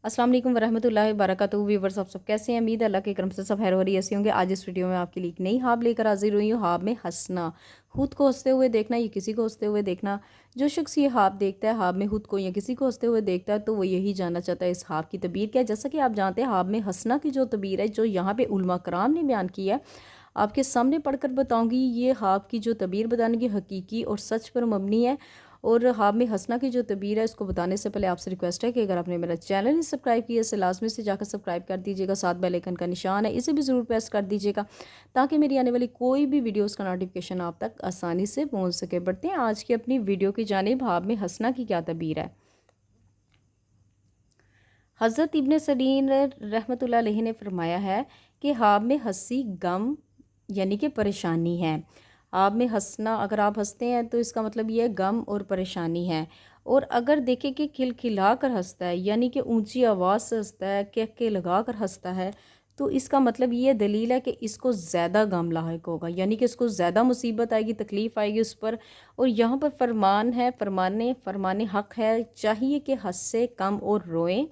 अस्सलाम वालेकुम वरहमतुल्लाहि वबरकातुहू। व्यूअर्स आप सब कैसे हैं? उम्मीद है अल्लाह के करम से सब खैर और ऐसे होंगे। आज इस वीडियो में आपके लिए एक नई हाब लेकर हाजिर हुई हूँ। हाब में हंसना, खुद को हंसते हुए देखना या किसी को हंसते हुए देखना। जो शख्स ये हाब देखता है, हाब में खुद को या किसी को हंसते हुए देखता है, तो वो यही जानना चाहता है इस हाब की तबीर क्या है। जैसा कि आप जानते हैं, हाब में हंसना की जो तबीर है, जो यहाँ पे उलमा कराम ने बयान की है, आपके सामने पढ़कर बताऊंगी। ये हाब की जो तबीर बताने की हकीकी और सच पर मबनी है। और हाब में हंसना की जो तबीर है, इसको बताने से पहले आपसे रिक्वेस्ट है कि अगर आपने मेरा चैनल नहीं सब्सक्राइब किया, इसे लाजमी से जाकर सब्सक्राइब कर दीजिएगा। साथ बेल आइकन का निशान है, इसे भी ज़रूर प्रेस कर दीजिएगा ताकि मेरी आने वाली कोई भी वीडियोस का नोटिफिकेशन आप तक आसानी से पहुंच सके। बढ़ते हैं आज की अपनी वीडियो की जानिब। हाब में हंसना की क्या तबीर है। हज़रत इब्न सीरीन रहमतुल्लाह अलैहि ने फरमाया है कि हाब में हंसी गम यानी कि परेशानी है। आप में हंसना, अगर आप हंसते हैं तो इसका मतलब ये गम और परेशानी है। और अगर देखें कि खिलखिला कर हंसता है यानी कि ऊंची आवाज़ से हंसता है, के लगा कर हंसता है, तो इसका मतलब ये दलील है कि इसको ज़्यादा गम लाहिक होगा, यानी कि इसको ज़्यादा मुसीबत आएगी, तकलीफ़ आएगी उस पर। और यहाँ पर फरमान है, फरमाने हक़ है, चाहिए कि हंसे कम और रोएं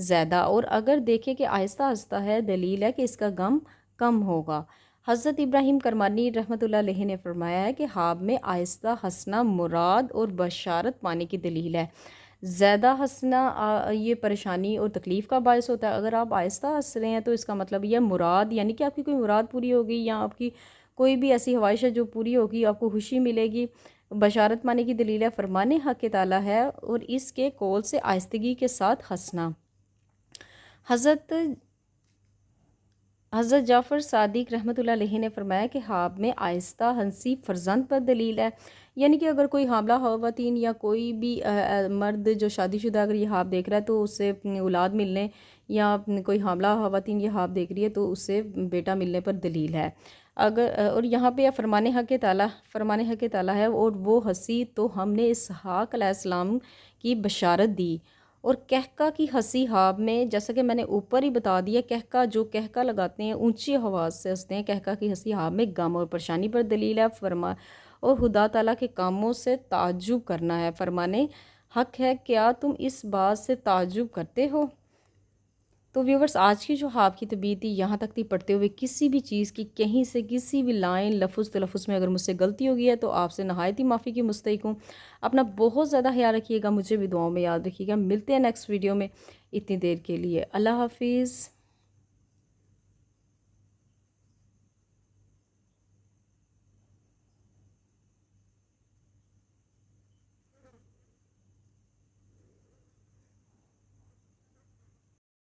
ज़्यादा। और अगर देखें कि आहिस्ता आहिस्ता है, दलील है कि इसका गम कम होगा। हज़रत इब्राहीम करमानी रहमतुल्लाह अलैहि ने फरमाया है कि हाब में आहिस्ता हंसना मुराद और बशारत पाने की दलील है। ज़्यादा हंसना ये परेशानी और तकलीफ़ का बायस होता है। अगर आप आहिस्ता हंस रहे हैं तो इसका मतलब यह मुराद, यानी कि आपकी कोई मुराद पूरी होगी या आपकी कोई भी ऐसी ख्वाहिश है जो पूरी होगी, आपको खुशी मिलेगी। बशारत पाने की दलील है, फरमाने हक़ ताला है। और इसके कौल से आहिस्तगी के साथ हंसना। हज़रत हज़रत जाफ़र सादिक रहमतुल्लाह अलैहि ने फरमाया कि हाब में आहिस्ता हंसी फ़र्जंद पर दलील है। यानी कि अगर कोई हामला ख़वातीन या कोई भी मर्द जो शादीशुदा अगर ये हाब देख रहा है तो उससे अपनी औलाद मिलने, या कोई हामला ख़वातीन ये हाब देख रही है तो उससे बेटा मिलने पर दलील है। अगर और यहाँ पे फरमाने हक़ ताला है। और वो हंसी तो हमने इसहाक़ अलैहिस्सलाम की बशारत दी। और कहका की हंसी हाब में, जैसा कि मैंने ऊपर ही बता दिया, कहका जो कहका लगाते हैं, ऊंची आवाज़ से हंसते हैं, कहका की हंसी हाब में गम और परेशानी पर दलील है। और खुदा ताला के कामों से ताज्जुब करना है। फरमाने हक है, क्या तुम इस बात से ताज्जुब करते हो। तो व्यूवर्स, आज की जो हाब की तबीयत थी यहाँ तक थी। पढ़ते हुए किसी भी चीज़ की कहीं से किसी भी लाइन लफ्ज़ तलफ़ुज़ में अगर मुझसे गलती हो गई है तो आपसे नहायत ही माफ़ी की मुस्तहिक हूँ। अपना बहुत ज़्यादा ख्याल रखिएगा, मुझे भी दुआओं में याद रखिएगा। मिलते हैं नेक्स्ट वीडियो में। इतनी देर के लिए अल्लाह हाफिज़।